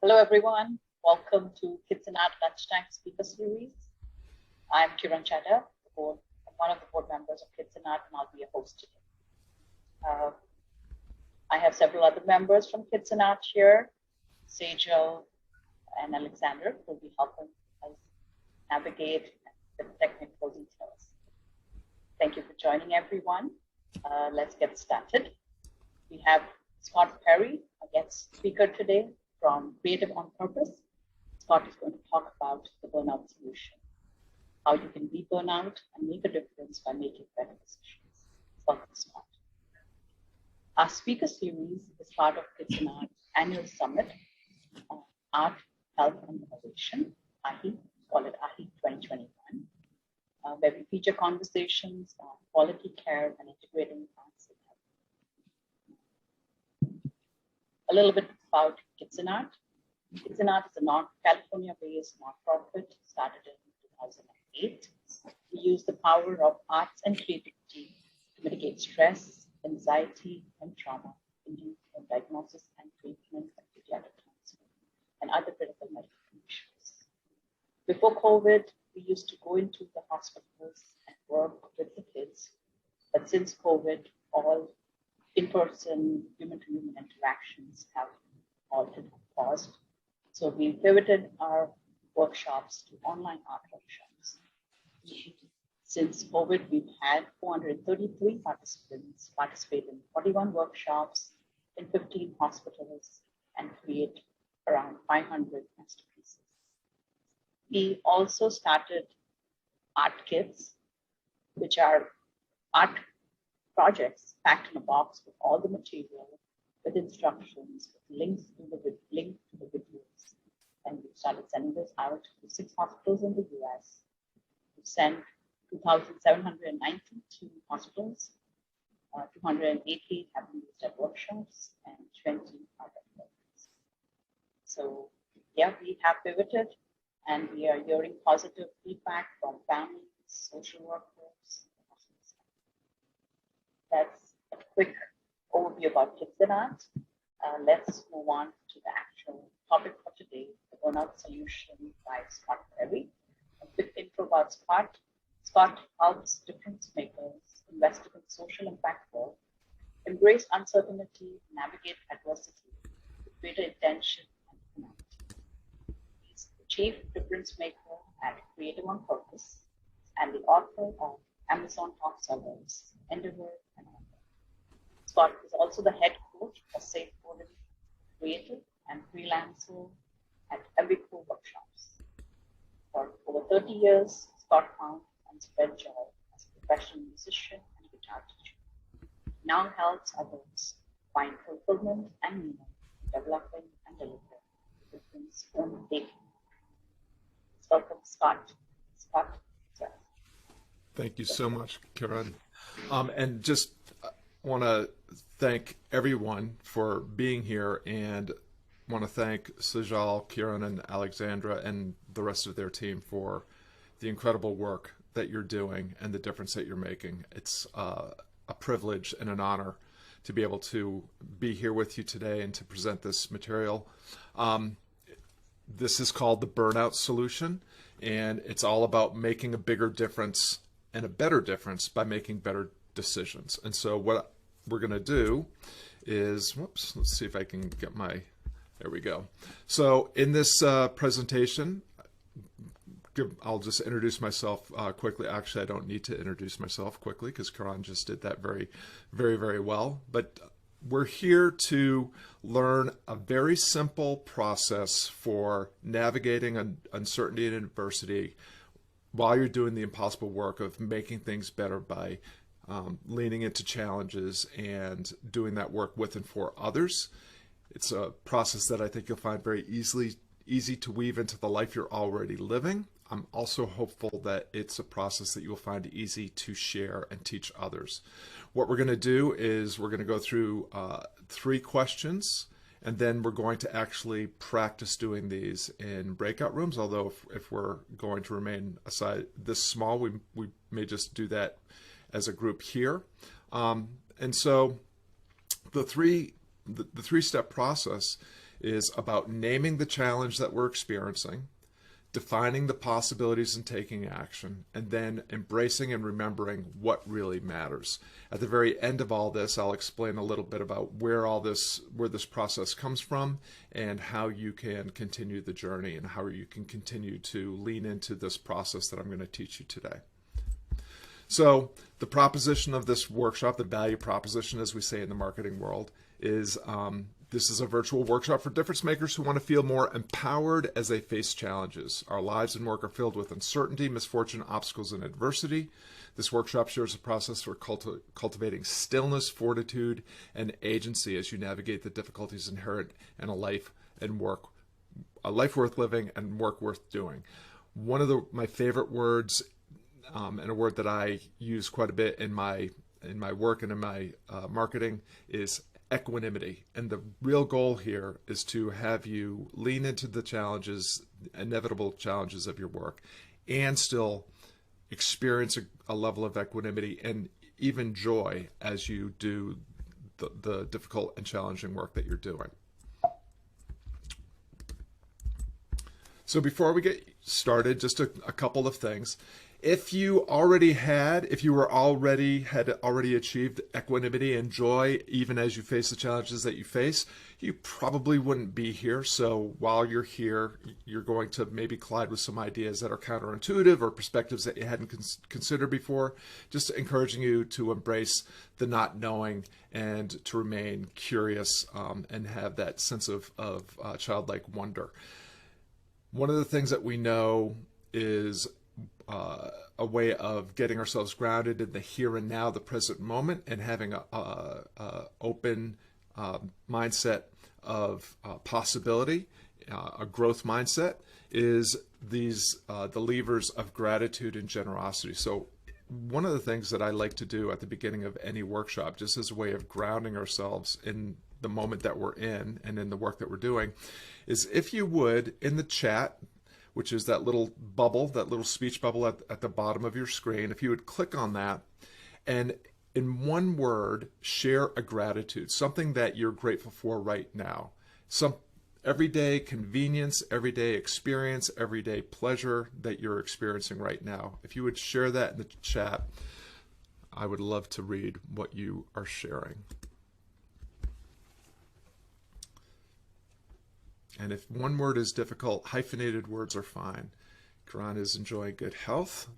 Hello, everyone. Welcome to Kids Art Lunchtime Speaker Series. I'm Kiran Chadha, one of the board members of Kids Art, and I'll be your host today. I have several other members from Kids Art here, Sejal and Alexander, who will be helping us navigate the technical details. Thank you for joining, everyone. Let's get started. We have Scott Perry, our guest speaker today from Creative on Purpose. Scott is going to talk about the Burnout Solution, how you can beat burnout and make a difference by making better decisions. Welcome, Scott. Our speaker series is part of Kids Art Annual Summit on Art, Health, and Innovation, AHI, call it AHI21, where we feature conversations on quality care and integrating arts in health. A little bit about Kids Art. Kids Art is a California-based nonprofit started in 2008. We use the power of arts and creativity to mitigate stress, anxiety, and trauma induced in diagnosis and treatment of pediatric cancer and other critical medical conditions. Before COVID, we used to go into the hospitals and work with the kids, but since COVID, all in-person human-to-human interactions have halted and paused. So we pivoted our workshops to online art workshops. Since COVID, we've had 433 participants participate in 41 workshops in 15 hospitals and create around 500 masterpieces. We also started art kits, which are art projects packed in a box with all the material, with instructions, with links to the videos. And we started sending those out to 6 hospitals in the US. We sent 2,792 hospitals, 280 have been used at workshops, and 20 are at workshops. So yeah, we have pivoted, and we are hearing positive feedback from families, social workers. That's a quick overview about Kids Art. Let's move on to the actual topic for today, the Burnout Solution by Scott Perry. A quick intro about Scott. Scott helps difference makers, investigate social impact work, embrace uncertainty, navigate adversity with greater intention and humanity. He's the chief difference maker at Creative on Purpose and the author of Amazon Top Sellers, Endeavor, and Honor. Scott is also the head coach for Safe Coding, Creative, and Freelancer at Evico workshops. For over 30 years, Scott found and spread joy as a professional musician and guitar teacher. He now helps others find fulfillment and meaning in developing and delivering difference from dating. Welcome, Scott. Scott. Thank you so much, Kiran. And just want to thank everyone for being here, and want to thank Sejal, Kiran, and Alexandra and the rest of their team for the incredible work that you're doing and the difference that you're making. It's a privilege and an honor to be able to be here with you today and to present this material. This is called the Burnout Solution, and it's all about making a bigger difference and a better difference by making better decisions. And so what we're going to do is, whoops, let's see if I can get my, there we go. So in this presentation, I'll just introduce myself quickly. Actually, I don't need to introduce myself quickly because Karan just did that very well. But we're here to learn a very simple process for navigating uncertainty and adversity while you're doing the impossible work of making things better by leaning into challenges and doing that work with and for others. It's a process that I think you'll find very easy to weave into the life you're already living. I'm also hopeful that it's a process that you'll find easy to share and teach others. What we're going to do is we're going to go through 3 questions, and then we're going to actually practice doing these in breakout rooms, although if we're going to remain aside this small, we may just do that as a group here. And so the three-step process is about naming the challenge that we're experiencing, defining the possibilities and taking action, and then embracing and remembering what really matters. At the very end of all this, I'll explain a little bit about where this process comes from and how you can continue the journey and how you can continue to lean into this process that I'm going to teach you today. So the proposition of this workshop, the value proposition, as we say in the marketing world, is this is a virtual workshop for difference makers who want to feel more empowered as they face challenges. Our lives and work are filled with uncertainty, misfortune, obstacles, and adversity. This workshop shares a process for cultivating stillness, fortitude, and agency as you navigate the difficulties inherent in a life worth living and work worth doing. One of my favorite words, and a word that I use quite a bit in my work and in my marketing, is equanimity. And the real goal here is to have you lean into the challenges, inevitable challenges of your work, and still experience a level of equanimity and even joy as you do the difficult and challenging work that you're doing. So before we get started, just a couple of things. If you had already achieved equanimity and joy, even as you face the challenges that you face, you probably wouldn't be here. So while you're here, you're going to maybe collide with some ideas that are counterintuitive or perspectives that you hadn't considered before. Just encouraging you to embrace the not knowing and to remain curious and have that sense of childlike wonder. One of the things that we know is a way of getting ourselves grounded in the here and now, the present moment, and having a open mindset of possibility, a growth mindset, is the levers of gratitude and generosity. So one of the things that I like to do at the beginning of any workshop, just as a way of grounding ourselves in the moment that we're in and in the work that we're doing, is if you would, in the chat, which is that little bubble, that little speech bubble at the bottom of your screen, if you would click on that and in one word, share a gratitude, something that you're grateful for right now. Some everyday convenience, everyday experience, everyday pleasure that you're experiencing right now. If you would share that in the chat, I would love to read what you are sharing. And if one word is difficult, hyphenated words are fine. Karan is enjoying good health.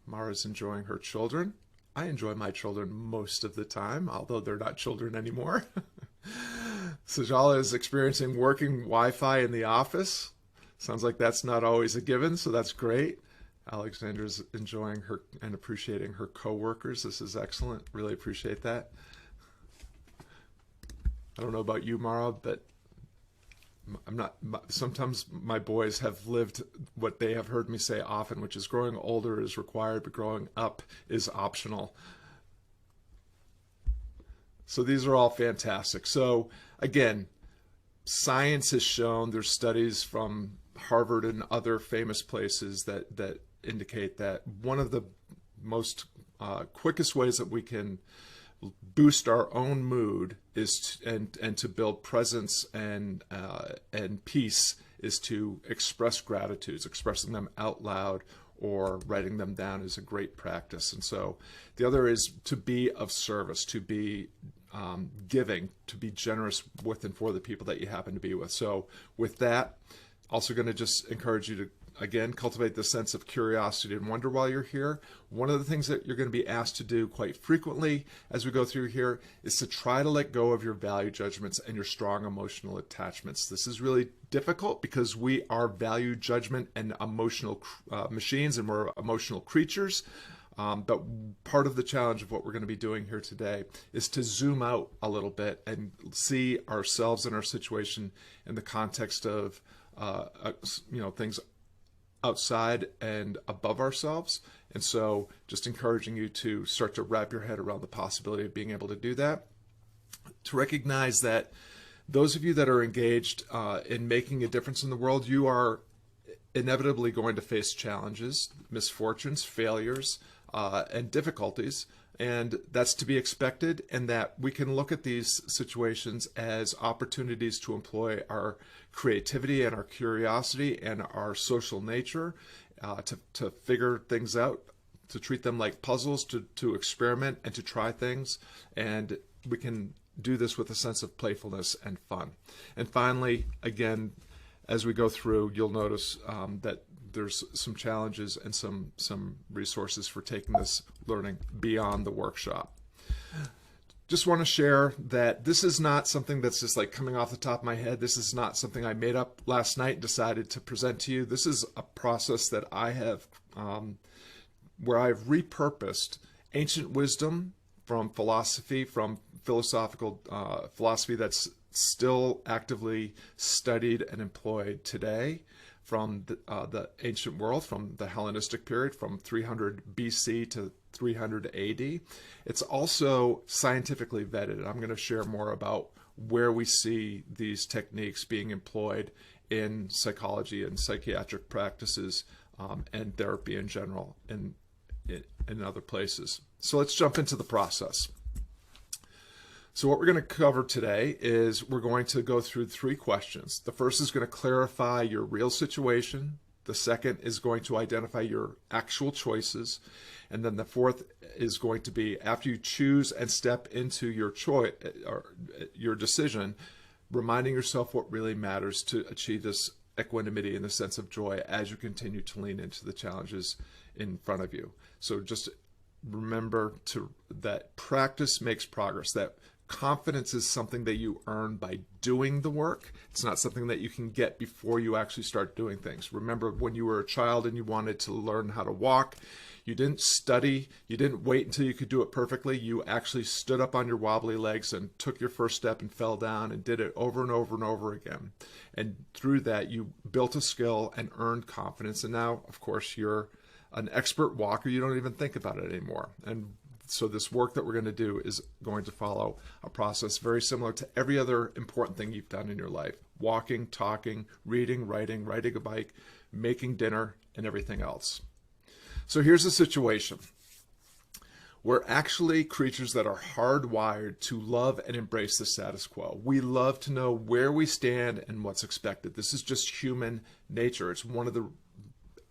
Mara's enjoying her children. I enjoy my children most of the time, although they're not children anymore. Sajala is experiencing working Wi-Fi in the office. Sounds like that's not always a given, so that's great. Alexandra's enjoying her and appreciating her coworkers. This is excellent. Really appreciate that. I don't know about you, Mara, but sometimes my boys have lived what they have heard me say often, which is growing older is required, but growing up is optional. So these are all fantastic. So again, science has shown, there's studies from Harvard and other famous places that indicate that one of the most quickest ways that we can boost our own mood is and to build presence and peace is to express gratitudes. Expressing them out loud or writing them down is a great practice. And so the other is to be of service, to be giving, to be generous with and for the people that you happen to be with. So with that, also going to just encourage you to, again, cultivate the sense of curiosity and wonder while you're here. One of the things that you're going to be asked to do quite frequently as we go through here is to try to let go of your value judgments and your strong emotional attachments. This is really difficult because we are value judgment and emotional machines, and we're emotional creatures. But part of the challenge of what we're going to be doing here today is to zoom out a little bit and see ourselves and our situation in the context of things outside and above ourselves. And so just encouraging you to start to wrap your head around the possibility of being able to do that, to recognize that those of you that are engaged in making a difference in the world, you are inevitably going to face challenges, misfortunes, failures, and difficulties. and that's to be expected, and that we can look at these situations as opportunities to employ our creativity and our curiosity and our social nature to figure things out, to treat them like puzzles, to experiment and to try things. And we can do this with a sense of playfulness and fun. And finally, again, as we go through, you'll notice that there's some challenges and some resources for taking this learning beyond the workshop. Just want to share that this is not something that's just like coming off the top of my head. This is not something I made up last night and decided to present to you. This is a process that I have, where I've repurposed ancient wisdom from philosophy, from philosophical philosophy that's still actively studied and employed today, from the ancient world, from the Hellenistic period, from 300 BC to 300 AD. It's also scientifically vetted. I'm going to share more about where we see these techniques being employed in psychology and psychiatric practices and therapy in general in other places. So let's jump into the process. So what we're going to cover today is we're going to go through 3 questions. The first is going to clarify your real situation. The second is going to identify your actual choices. And then the fourth is going to be, after you choose and step into your choice or your decision, reminding yourself what really matters to achieve this equanimity and the sense of joy as you continue to lean into the challenges in front of you. So just remember that practice makes progress, that confidence is something that you earn by doing the work. It's not something that you can get before you actually start doing things. Remember when you were a child and you wanted to learn how to walk, you didn't study, you didn't wait until you could do it perfectly. You actually stood up on your wobbly legs and took your first step and fell down and did it over and over and over again. And through that, you built a skill and earned confidence. And now, of course, you're an expert walker. You don't even think about it anymore. And so this work that we're going to do is going to follow a process very similar to every other important thing you've done in your life. Walking, talking, reading, riding a bike, making dinner, and everything else. So here's the situation. We're actually creatures that are hardwired to love and embrace the status quo. We love to know where we stand and what's expected. This is just human nature. It's one of the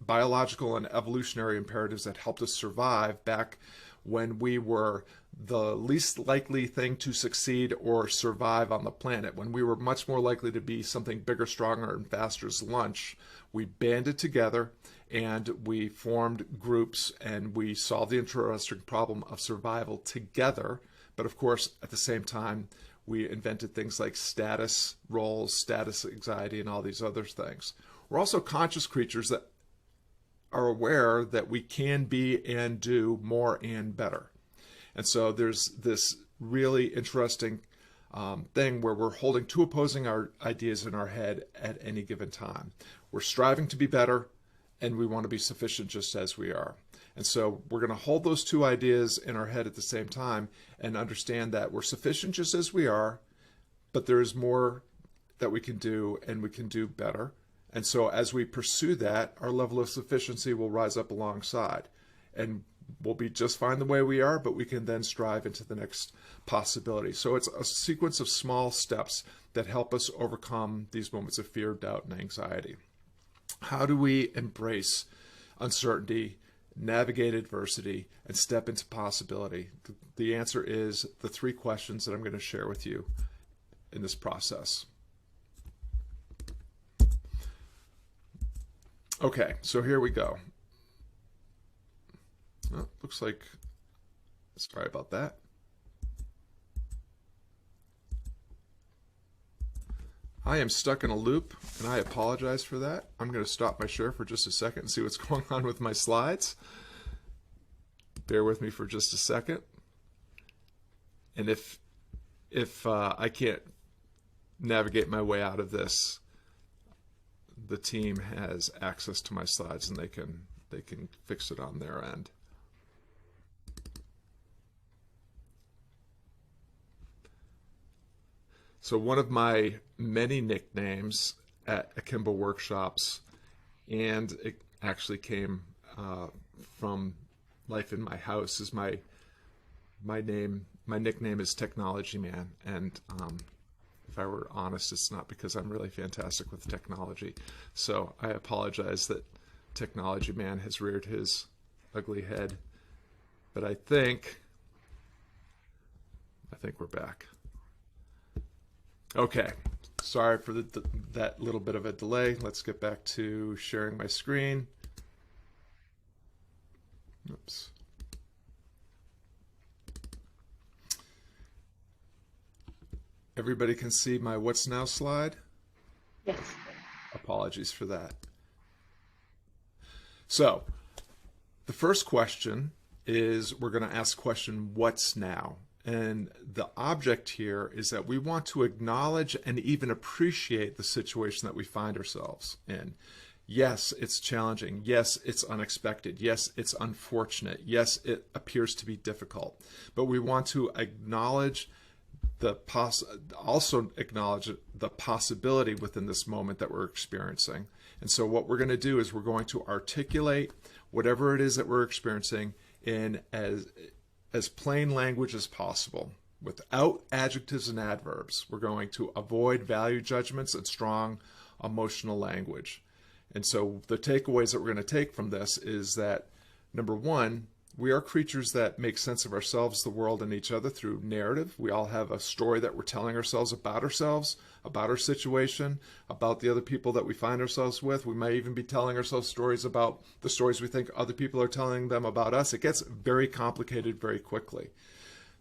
biological and evolutionary imperatives that helped us survive back when we were the least likely thing to succeed or survive on the planet. When we were much more likely to be something bigger, stronger, and faster as lunch, we banded together and we formed groups and we solved the interesting problem of survival together. But of course, at the same time, we invented things like status roles, status anxiety, and all these other things. We're also conscious creatures that are aware that we can be and do more and better. And so there's this really interesting thing where we're holding 2 opposing our ideas in our head at any given time. We're striving to be better, and we want to be sufficient just as we are. And so we're going to hold those 2 ideas in our head at the same time and understand that we're sufficient just as we are, but there is more that we can do, and we can do better. And so as we pursue that, our level of sufficiency will rise up alongside. And we'll be just fine the way we are, but we can then strive into the next possibility. So it's a sequence of small steps that help us overcome these moments of fear, doubt, and anxiety. How do we embrace uncertainty, navigate adversity, and step into possibility? The answer is the 3 questions that I'm going to share with you in this process. Okay, so here we go. Oh, looks like, sorry about that. I am stuck in a loop, and I apologize for that. I'm going to stop my share for just a second and see what's going on with my slides. Bear with me for just a second. And if I can't navigate my way out of this, the team has access to my slides and they can fix it on their end. So one of my many nicknames at Akimbo workshops, and it actually came from life in my house, is my my nickname is Technology Man, and if I were honest, it's not because I'm really fantastic with technology. So I apologize that Technology Man has reared his ugly head, but I think we're back. Okay, sorry for that little bit of a delay. Let's get back to sharing my screen. Oops. Everybody can see my What's Now slide? Yes. Apologies for that. So, the first question is we're going to ask the question, what's now? And the object here is that we want to acknowledge and even appreciate the situation that we find ourselves in. Yes, it's challenging. Yes, it's unexpected. Yes, it's unfortunate. Yes, it appears to be difficult. But we want to acknowledge also acknowledge the possibility within this moment that we're experiencing. And so what we're going to do is we're going to articulate whatever it is that we're experiencing in as plain language as possible, without adjectives and adverbs. We're going to avoid value judgments and strong emotional language. And so the takeaways that we're going to take from this is that, number one, we are creatures that make sense of ourselves, the world, and each other through narrative. We all have a story that we're telling ourselves, about our situation, about the other people that we find ourselves with. We may even be telling ourselves stories about the stories we think other people are telling them about us. It gets very complicated very quickly.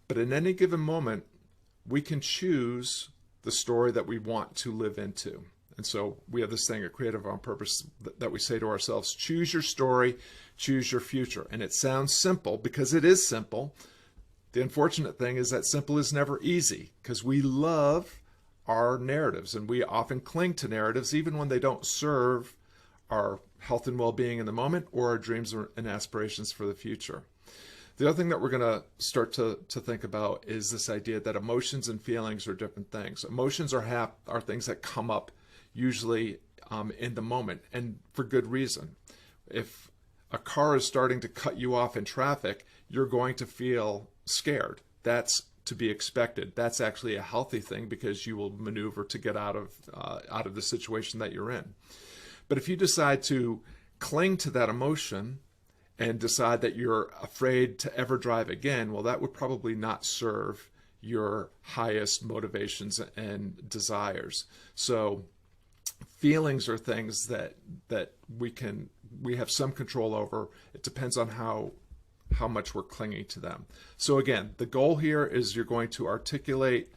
But in any given moment, we can choose the story that we want to live into. And so we have this thing at Creative on Purpose that we say to ourselves, choose your story, choose your future. And it sounds simple because it is simple. The unfortunate thing is that simple is never easy because we love our narratives and we often cling to narratives even when they don't serve our health and well-being in the moment or our dreams and aspirations for the future. The other thing that we're going to start to think about is this idea that emotions and feelings are different things. Emotions are things that come up usually in the moment, and for good reason. If a car is starting to cut you off in traffic, you're going to feel scared. That's to be expected. That's actually a healthy thing because you will maneuver to get out of the situation that you're in. But if you decide to cling to that emotion and decide that you're afraid to ever drive again, well, that would probably not serve your highest motivations and desires. So feelings are things that we have some control over. It depends on how much we're clinging to them. So again, the goal here is you're going to articulate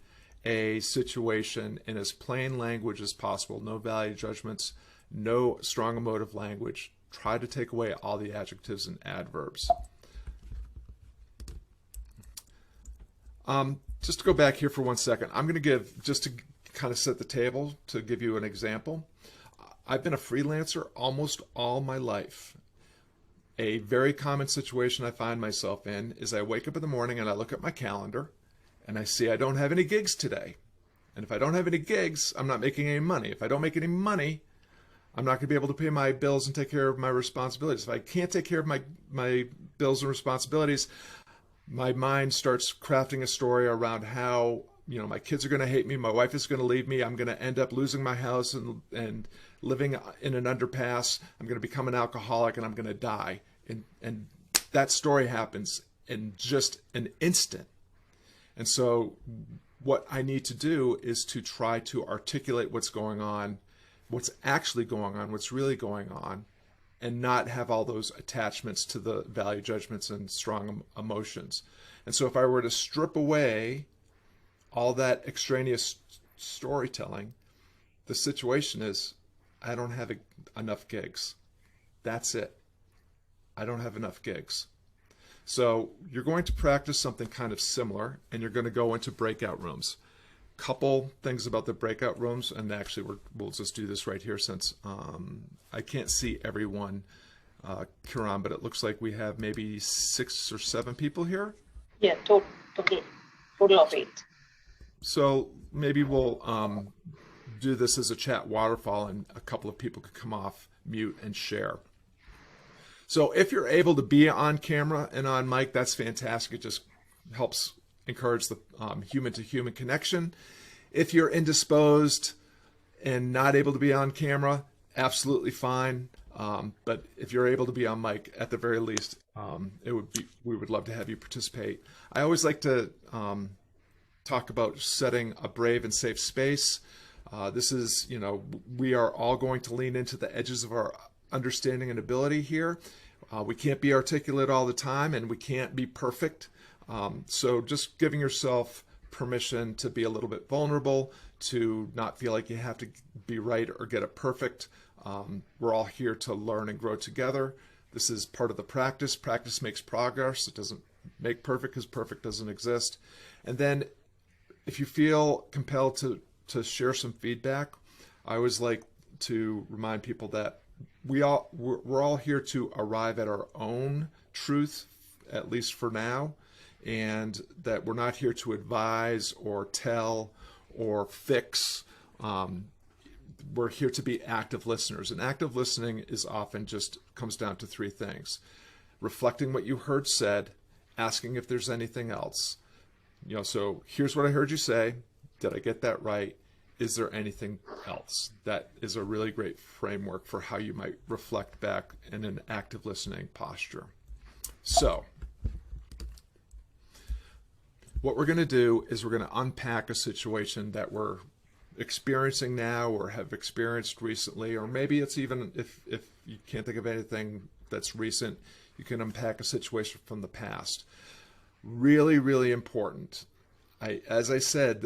a situation in as plain language as possible. No value judgments, no strong emotive language. Try to take away all the adjectives and adverbs. Just to go back here for 1 second, I'm going to give, just to kind of set the table, to give you an example. I've been a freelancer almost all my life. A very common situation I find myself in is I wake up in the morning and I look at my calendar and I see I don't have any gigs today. And if I don't have any gigs, I'm not making any money. If I don't make any money, I'm not going to be able to pay my bills and take care of my responsibilities. If I can't take care of my bills and responsibilities, my mind starts crafting a story around how, my kids are going to hate me, my wife is going to leave me, I'm going to end up losing my house and living in an underpass, I'm going to become an alcoholic, and I'm going to die. And that story happens in just an instant. And so what I need to do is to try to articulate what's going on, what's actually going on, what's really going on, and not have all those attachments to the value judgments and strong emotions. And so if I were to strip away all that extraneous storytelling, the situation is I don't have enough gigs. That's it. I don't have enough gigs. So you're going to practice something kind of similar, and you're going to go into breakout rooms. Couple things about the breakout rooms, and actually we'll just do this right here since I can't see everyone, Kiran, but it looks like we have maybe 6 or 7 people here. Yeah, total of 8. So maybe we'll do this as a chat waterfall, and a couple of people could come off mute and share. So if you're able to be on camera and on mic, that's fantastic. It just helps encourage the human-to-human connection. If you're indisposed and not able to be on camera, absolutely fine. But if you're able to be on mic, at the very least, we would love to have you participate. I always like to talk about setting a brave and safe space. This is, we are all going to lean into the edges of our understanding and ability here. We can't be articulate all the time, and we can't be perfect. So just giving yourself permission to be a little bit vulnerable, to not feel like you have to be right or get it perfect. We're all here to learn and grow together. This is part of the practice. Practice makes progress. It doesn't make perfect, because perfect doesn't exist. And then if you feel compelled to share some feedback, I always like to remind people that we're all here to arrive at our own truth, at least for now, and that we're not here to advise or tell or fix. We're here to be active listeners, and active listening is often just comes down to three things: reflecting what you heard said, asking if there's anything else. So here's what I heard you say. Did I get that right? Is there anything else? That is a really great framework for how you might reflect back in an active listening posture. So what we're going to do is we're going to unpack a situation that we're experiencing now or have experienced recently, or maybe it's even, if you can't think of anything that's recent, you can unpack a situation from the past. Really, really important. As I said,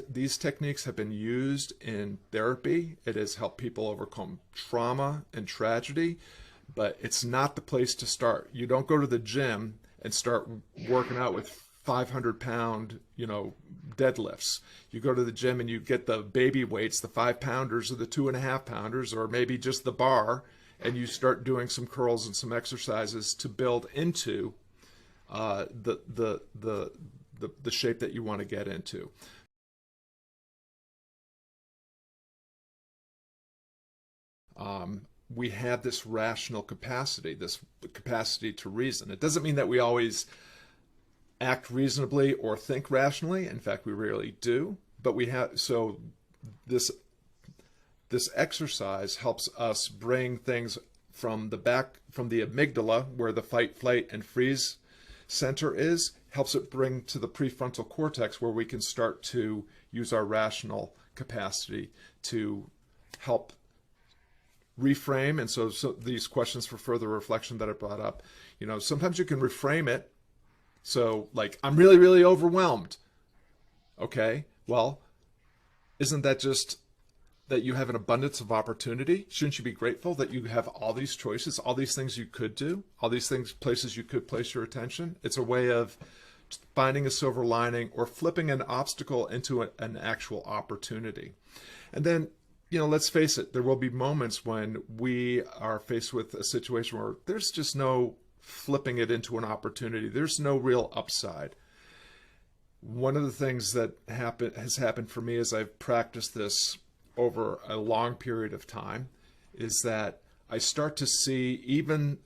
these techniques have been used in therapy. It has helped people overcome trauma and tragedy, but it's not the place to start. You don't go to the gym and start working out with 500-pound, deadlifts. You go to the gym and you get the baby weights, the 5-pounders or the 2.5-pounders, or maybe just the bar, and you start doing some curls and some exercises to build into the shape that you want to get into. We have this rational capacity, this capacity to reason. It doesn't mean that we always act reasonably or think rationally. In fact, we rarely do. But we have, so this exercise helps us bring things from the amygdala, where the fight, flight, and freeze center is, helps it bring to the prefrontal cortex, where we can start to use our rational capacity to help reframe. And so these questions for further reflection that I brought up, sometimes you can reframe it. So like, I'm really, really overwhelmed. Okay, well, isn't that just that you have an abundance of opportunity? Shouldn't you be grateful that you have all these choices, all these things you could do, all these places you could place your attention? It's a way of finding a silver lining or flipping an obstacle into an actual opportunity. And then, let's face it, there will be moments when we are faced with a situation where there's just no flipping it into an opportunity. There's no real upside. One of the things that has happened for me as I've practiced this over a long period of time is that I start to see even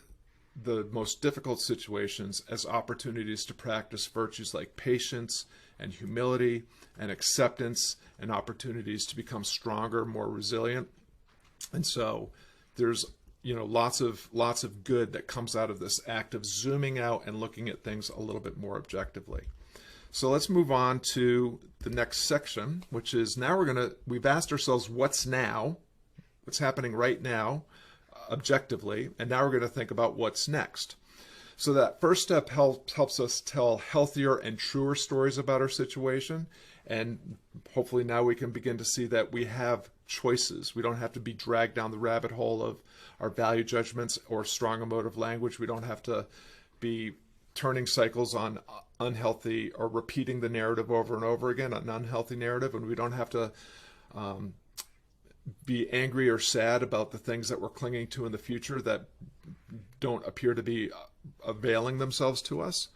the most difficult situations as opportunities to practice virtues like patience and humility and acceptance, and opportunities to become stronger, more resilient. And so there's lots of good that comes out of this act of zooming out and looking at things a little bit more objectively. So let's move on to the next section, which is now we've asked ourselves what's happening right now, objectively, and now we're going to think about what's next. So that first step helps us tell healthier and truer stories about our situation, and hopefully now we can begin to see that we have choices. We don't have to be dragged down the rabbit hole of our value judgments or strong emotive language. We don't have to be turning cycles on unhealthy or repeating the narrative over and over again, an unhealthy narrative, and we don't have to be angry or sad about the things that we're clinging to in the future that don't appear to be availing themselves to us.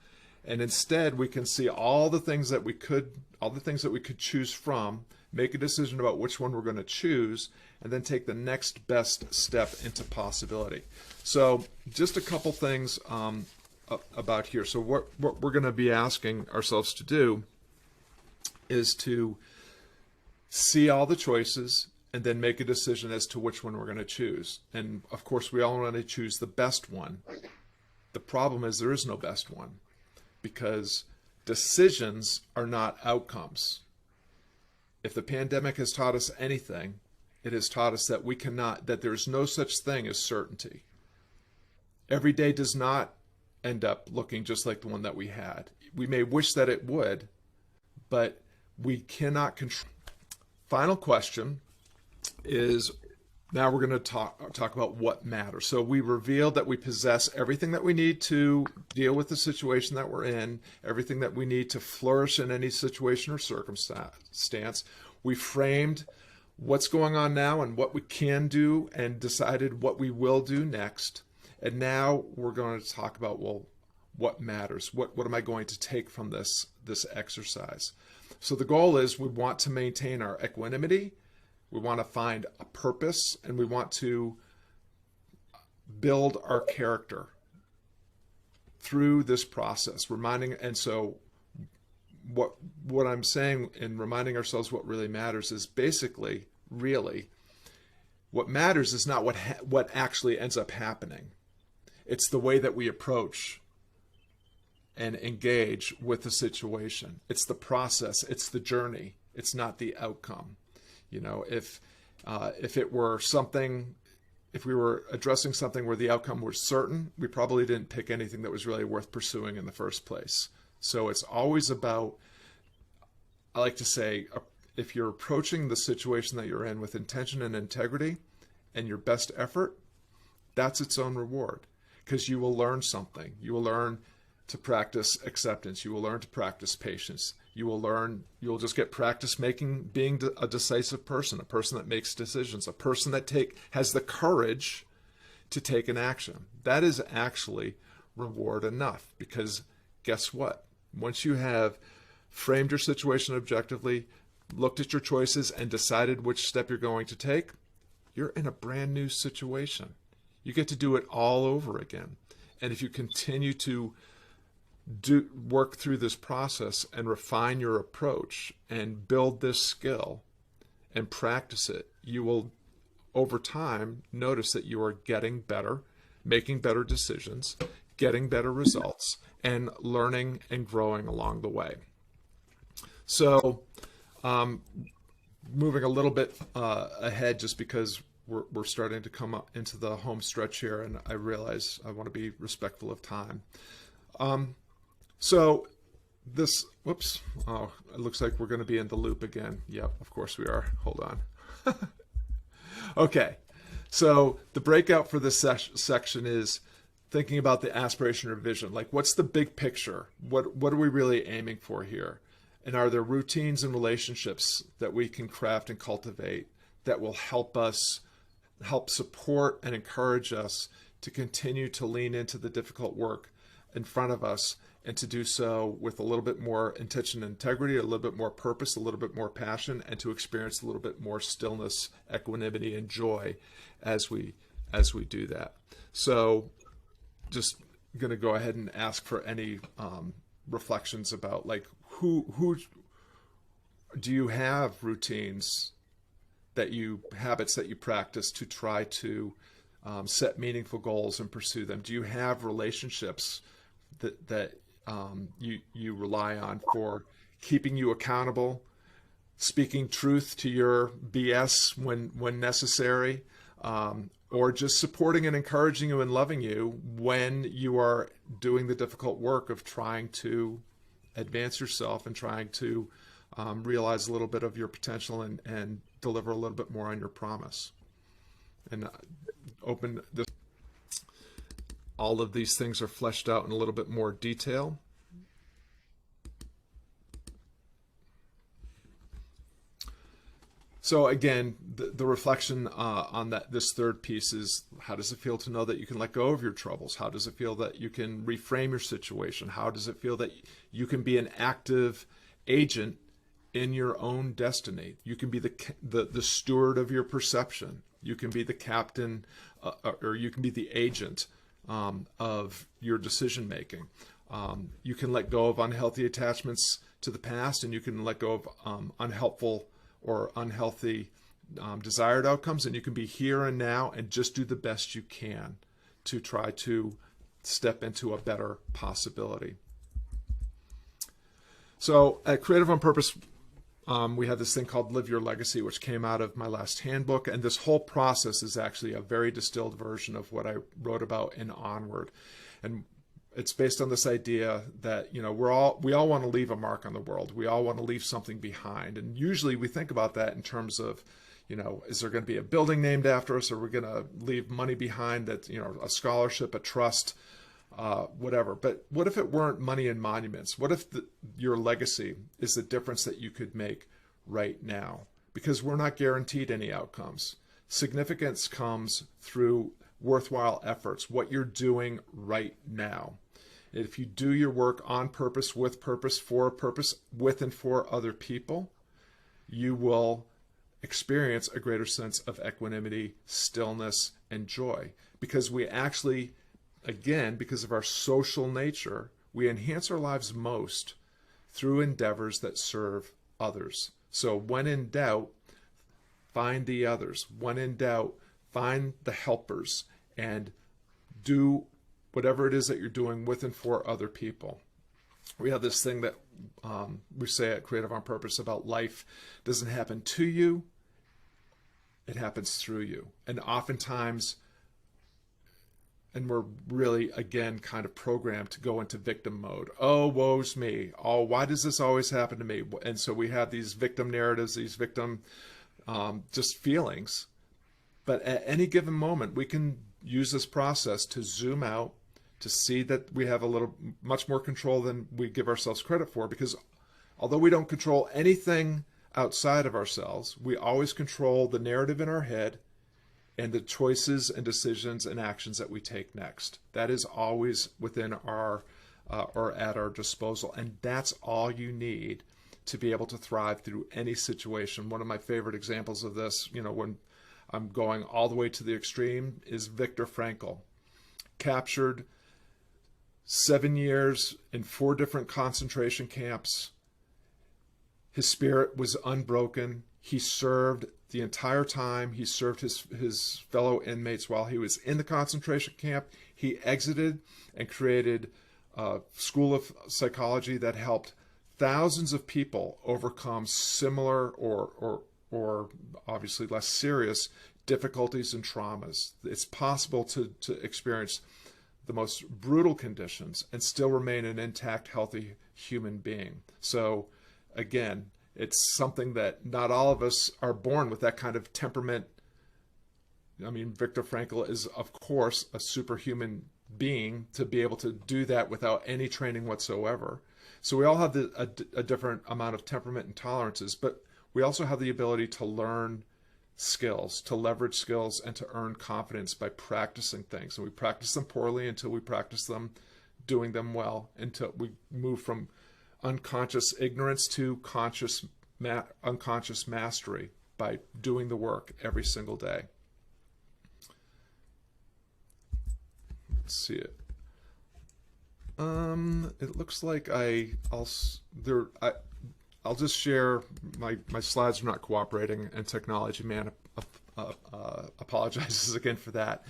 And instead we can see all the things that we could choose from, make a decision about which one we're going to choose, and then take the next best step into possibility. So just a couple things about here. So what we're going to be asking ourselves to do is to see all the choices and then make a decision as to which one we're going to choose. And of course, we all want to choose the best one. The problem is there is no best one, because decisions are not outcomes. If the pandemic has taught us anything, it has taught us that that there's no such thing as certainty. Every day does not end up looking just like the one that we had. We may wish that it would, but we cannot control. Final question is, now we're going to talk about what matters. So we revealed that we possess everything that we need to deal with the situation that we're in, everything that we need to flourish in any situation or circumstance. We framed what's going on now and what we can do, and decided what we will do next. And now we're going to talk about, well, what matters? What am I going to take from this exercise? So the goal is, we want to maintain our equanimity, we want to find a purpose, and we want to build our character through this process, and so what I'm saying in reminding ourselves what really matters is basically, really, what matters is not what actually ends up happening. It's the way that we approach and engage with the situation. It's the process, it's the journey, it's not the outcome. You know, if it were something, if we were addressing something where the outcome was certain, we probably didn't pick anything that was really worth pursuing in the first place. So it's always about, I like to say, if you're approaching the situation that you're in with intention and integrity and your best effort, that's its own reward, because you will learn something. You will learn to practice acceptance. You will learn to practice patience. You'll just get practice being a decisive person, a person that makes decisions, a person that has the courage to take an action. That is actually reward enough, because guess what? Once you have framed your situation objectively, looked at your choices, and decided which step you're going to take, you're in a brand new situation. You get to do it all over again. And if you continue to work through this process and refine your approach and build this skill and practice it, you will, over time, notice that you are getting better, making better decisions, getting better results, and learning and growing along the way. So, moving a little bit ahead, just because we're starting to come up into the home stretch here, and I realize I want to be respectful of time. So this, whoops, oh, it looks like we're going to be in the loop again. Yep, of course we are. Hold on. Okay, so the breakout for this section is thinking about the aspiration or vision. Like, what's the big picture? What are we really aiming for here? And are there routines and relationships that we can craft and cultivate that will help support and encourage us to continue to lean into the difficult work in front of us, and to do so with a little bit more intention and integrity, a little bit more purpose, a little bit more passion, and to experience a little bit more stillness, equanimity, and joy as we do that. So just going to go ahead and ask for any reflections about, like, who do you have routines habits that you practice to try to set meaningful goals and pursue them? Do you have relationships that you rely on for keeping you accountable, speaking truth to your BS when necessary, or just supporting and encouraging you and loving you when you are doing the difficult work of trying to advance yourself and trying to realize a little bit of your potential and deliver a little bit more on your promise? And open this. All of these things are fleshed out in a little bit more detail. So again, the reflection on this third piece is, how does it feel to know that you can let go of your troubles? How does it feel that you can reframe your situation? How does it feel that you can be an active agent in your own destiny? You can be the steward of your perception. You can be the captain, or you can be the agent of your decision making. You can let go of unhealthy attachments to the past, and you can let go of unhelpful or unhealthy desired outcomes, and you can be here and now and just do the best you can to try to step into a better possibility. So at Creative on Purpose, we have this thing called Live Your Legacy, which came out of my last handbook. And this whole process is actually a very distilled version of what I wrote about in Onward. And it's based on this idea that, we all want to leave a mark on the world. We all want to leave something behind. And usually we think about that in terms of, is there going to be a building named after us? Or we're going to leave money behind that, a scholarship, a trust, whatever. But what if it weren't money and monuments? What if your legacy is the difference that you could make right now? Because we're not guaranteed any outcomes. Significance comes through worthwhile efforts, what you're doing right now. If you do your work on purpose, with purpose, for a purpose, with and for other people, you will experience a greater sense of equanimity, stillness, and joy. Because we actually, again, because of our social nature, we enhance our lives most through endeavors that serve others. So when in doubt, find the others. When in doubt, find the helpers and do whatever it is that you're doing with and for other people. We have this thing that we say at Creative on Purpose about life doesn't happen to you, it happens through you. And oftentimes, and we're really, again, kind of programmed to go into victim mode. Oh, woe's me. Oh, why does this always happen to me? And so we have these victim narratives, these victim just feelings. But at any given moment, we can use this process to zoom out, to see that we have much more control than we give ourselves credit for. Because although we don't control anything outside of ourselves, we always control the narrative in our head and the choices and decisions and actions that we take next. That is always within our or at our disposal. And that's all you need to be able to thrive through any situation. One of my favorite examples of this, when I'm going all the way to the extreme, is Viktor Frankel. Captured 7 years in 4 different concentration camps. His spirit was unbroken. He served the entire time. He served his fellow inmates while he was in the concentration camp. He exited and created a school of psychology that helped thousands of people overcome similar or obviously less serious difficulties and traumas. It's possible to experience the most brutal conditions and still remain an intact, healthy human being. So again, it's something that not all of us are born with that kind of temperament. I mean, Viktor Frankl is, of course, a superhuman being to be able to do that without any training whatsoever. So we all have a different amount of temperament and tolerances, but we also have the ability to learn skills, to leverage skills, and to earn confidence by practicing things. And we practice them poorly until we practice them doing them well, until we move from unconscious ignorance to unconscious mastery by doing the work every single day. Let's see it. It looks like I'll just share my slides are not cooperating, and technology man apologizes again for that.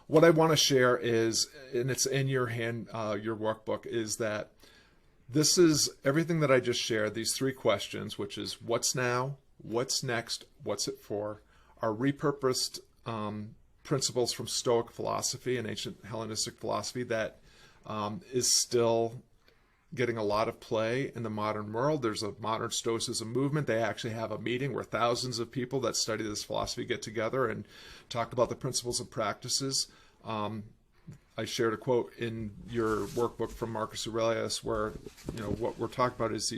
What I want to share is, and it's in your your workbook, is that this is everything that I just shared. These 3 questions, which is what's now, what's next, what's it for, are repurposed principles from Stoic philosophy and ancient Hellenistic philosophy that is still getting a lot of play in the modern world. There's a modern Stoicism movement. They actually have a meeting where thousands of people that study this philosophy get together and talk about the principles and practices. I shared a quote in your workbook from Marcus Aurelius where, what we're talking about is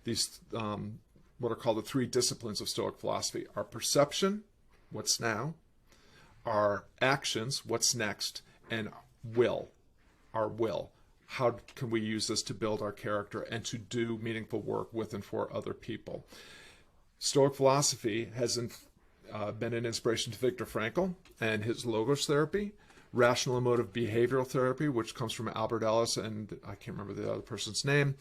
these what are called the 3 disciplines of Stoic philosophy: our perception, what's now; our actions, what's next; and will, our will. How can we use this to build our character and to do meaningful work with and for other people? Stoic philosophy has been an inspiration to Viktor Frankl and his logos therapy, rational emotive behavioral therapy, which comes from Albert Ellis, and I can't remember the other person's name.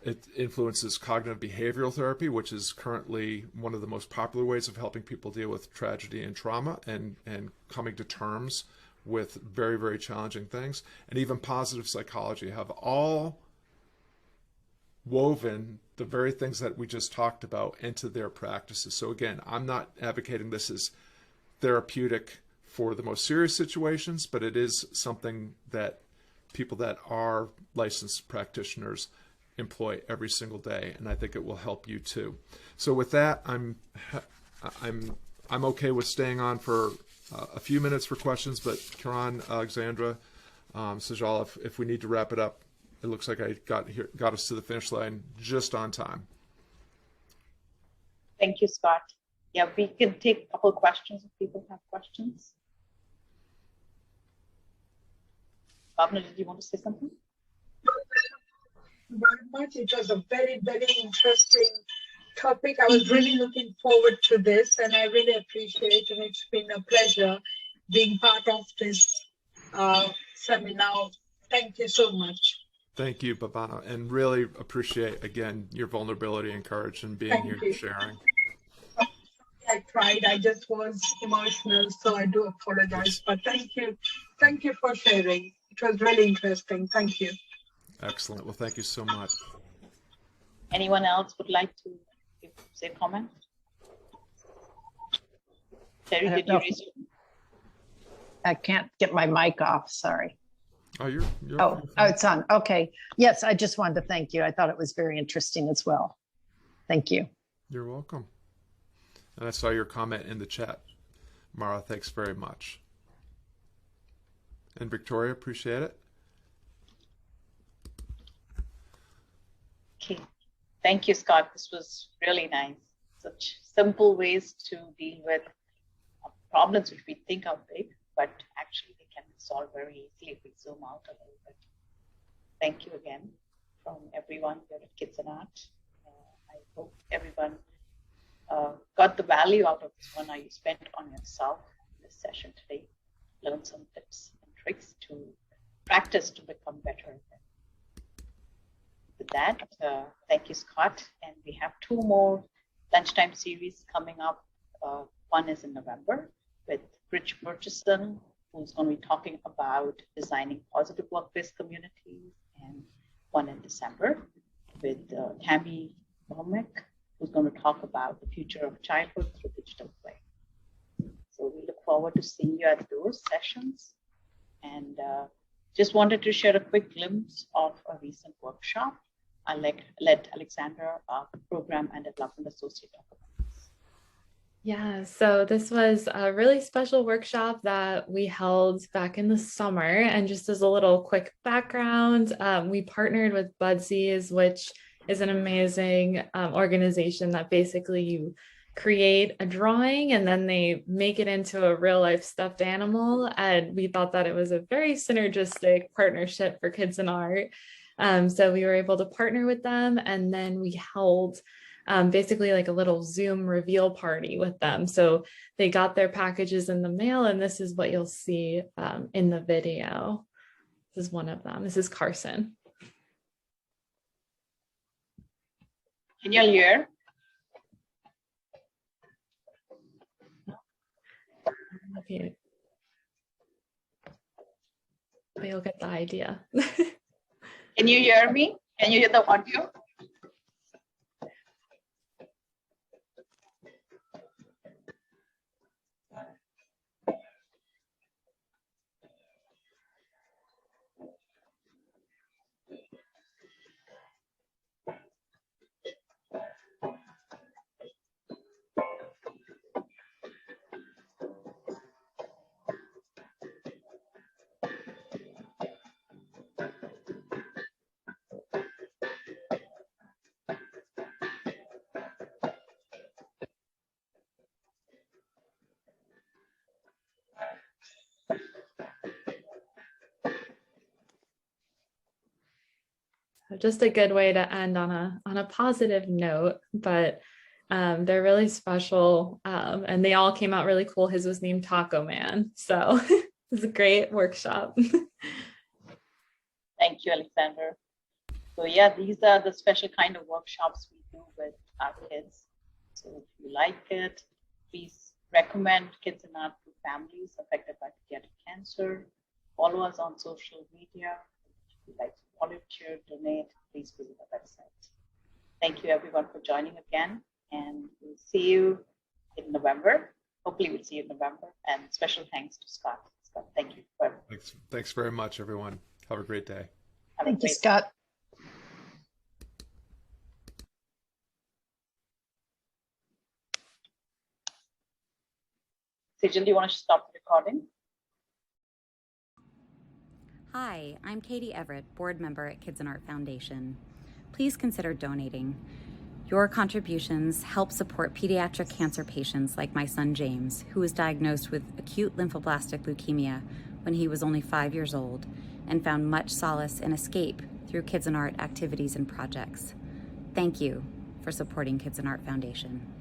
It influences cognitive behavioral therapy, which is currently one of the most popular ways of helping people deal with tragedy and trauma and coming to terms with very, very challenging things. And even positive psychology have all woven the very things that we just talked about into their practices. So again, I'm not advocating this as therapeutic for the most serious situations, but it is something that people that are licensed practitioners employ every single day, and I think it will help you too. So with that, I'm okay with staying on for a few minutes for questions, but Kiran, Alexandra, Sajal, if we need to wrap it up, it looks like I got us to the finish line just on time. Thank you, Scott. Yeah, we can take a couple of questions if people have questions. Bhavna, did you want to say something? Very much. It was a very, very interesting topic. I was really looking forward to this, and I really appreciate, and it's been a pleasure being part of this seminar. Thank you so much. Thank you, Bhavna, and really appreciate, again, your vulnerability and courage and being here and sharing. I cried. I just was emotional, so I do apologize. But thank you. Thank you for sharing. It was really interesting. Thank you. Excellent. Well, thank you so much. Anyone else would like to say a comment? Terry, did you raise your... I can't get my mic off, sorry. Oh, you're oh, it's on. Okay. Yes, I just wanted to thank you. I thought it was very interesting as well. Thank you. You're welcome. And I saw your comment in the chat. Mara, thanks very much. And Victoria, appreciate it. Okay. Thank you, Scott. This was really nice. Such simple ways to deal with problems which we think are big, but actually they can be solved very easily if we zoom out a little bit. Thank you again from everyone here at Kids Art. I hope everyone got the value out of this 1 hour you spent on yourself in this session today. Learn some tips and tricks to practice to become better. With that, thank you, Scott. And we have 2 more lunchtime series coming up. One is in November with Rich Murchison, who's going to be talking about designing positive workplace communities, and one in December with Tammy Bohmick, who's going to talk about the future of childhood through digital play. So we look forward to seeing you at those sessions. And just wanted to share a quick glimpse of a recent workshop. I let Alexandra, Program and Development Associate, talk about this. Yeah, so this was a really special workshop that we held back in the summer. And just as a little quick background, we partnered with Budsies, which is an amazing organization that basically you create a drawing and then they make it into a real life stuffed animal. And we thought that it was a very synergistic partnership for Kids in Art. So we were able to partner with them, and then we held basically like a little Zoom reveal party with them. So they got their packages in the mail, and this is what you'll see in the video. This is one of them. This is Carson. Can you all hear? Okay. But you'll get the idea. Can you hear me? Can you hear the audio? Just a good way to end on a positive note, but they're really special, and they all came out really cool. His was named Taco Man, so was a great workshop. Thank you, Alexander. So yeah, these are the special kind of workshops we do with our kids. So if you like it, please recommend Kids in Art to families affected by pediatric cancer. Follow us on social media. If you'd like to volunteer, donate, please visit our website. Thank you everyone for joining again, and we'll see you in November. Hopefully we'll see you in November, and special thanks to Scott. Scott, thank you. Thanks very much, everyone. Have a great day. Thank you, Scott. Sejal, do you want to stop the recording? Hi, I'm Katie Everett, board member at Kids in Art Foundation. Please consider donating. Your contributions help support pediatric cancer patients like my son James, who was diagnosed with acute lymphoblastic leukemia when he was only 5 years old and found much solace and escape through Kids in Art activities and projects. Thank you for supporting Kids in Art Foundation.